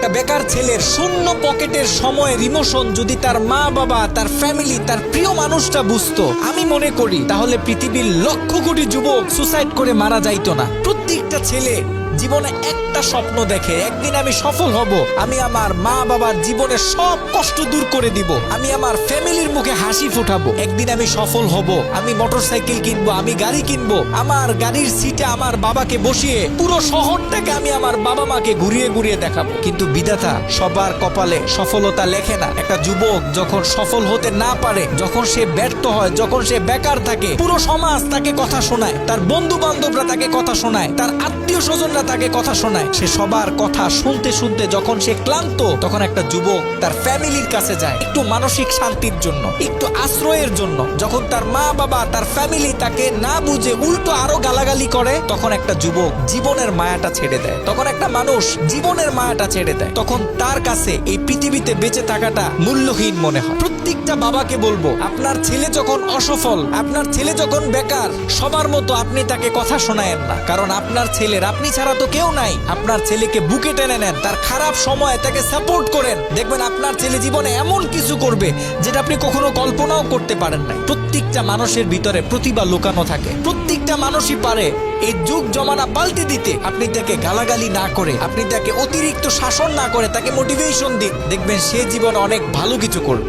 একটা বেকার ছেলের শূন্য পকেটের সময়ের ইমোশন যদি তার মা বাবা, তার ফ্যামিলি, তার প্রিয় মানুষটা বুঝতো, আমি মনে করি তাহলে পৃথিবীর লক্ষ কোটি যুবক সুসাইড করে মারা যাইতো না। প্রত্যেকটা ছেলে জীবনে একটা স্বপ্ন দেখে, একদিন আমি সফল হব, আমি আমার মা বাবার জীবনের সব কষ্ট দূর করে দিব, আমি আমার ফ্যামিলির মুখে হাসি ফোটাবো, একদিন আমি সফল হব, আমি মোটরসাইকেল কিনবো, আমি গাড়ি কিনবো, আমার গাড়ির সিটে আমার বাবাকে বসিয়ে পুরো শহরটাকে আমি আমার বাবা মাকে ঘুরিয়ে ঘুরিয়ে দেখাবো। কিন্তু বিধাতা সবার কপালে সফলতা লেখে না। একটা যুবক যখন সফল হতে না পারে, যখন সে ব্যর্থ হয়, যখন সে বেকার থাকে, পুরো সমাজ তাকে কথা শোনায়, তার বন্ধু বান্ধবরা তাকে কথা শোনায়, তার আত্মীয় স্বজনরা তাকে কথা শোনায়। সে সবার কথা শুনতে শুনতে যখন সে ক্লান্ত, তখন একটা যুবক তার ফ্যামিলির কাছে যায় একটু মানসিক শান্তির জন্য, একটু আশ্রয়ের জন্য। যখন তার মা বাবা, তার ফ্যামিলি তাকে না বুঝে উল্টো আরো গালাগালি করে, তখন একটা যুবক জীবনের মায়াটা ছেড়ে দেয়, তখন একটা মানুষ জীবনের মায়াটা ছেড়ে দেয়, তখন তার কাছে এই পৃথিবীতে বেঁচে থাকাটা মূল্যহীন মনে হয়। প্রত্যেকটা বাবাকে বলবো, আপনার ছেলে যখন অসফল, আপনার ছেলে যখন বেকার, সবার মতো আপনি তাকে কথা শোনায়েন না, কারণ আপনার ছেলের আপনি ছাড়া তো কেউ নাই। আপনার ছেলেকে বুকে টেনে নেন, তার খারাপ সময়ে তাকে সাপোর্ট করেন, দেখবেন আপনার ছেলে জীবনে এমন কিছু করবে যেটা আপনি কখনো কল্পনাও করতে পারেন নাই। প্রত্যেকটা মানুষের ভিতরে প্রতিভা লুকানো থাকে, প্রত্যেকটা মানুষই পারে এই যুগ জমানা পাল্টে দিতে। আপনি তাকে গালাগালি না করে, আপনি তাকে অতিরিক্ত শাসন না করে, তাকে মোটিভেশন দিন, দেখবেন সে জীবনে অনেক ভালো কিছু করবে।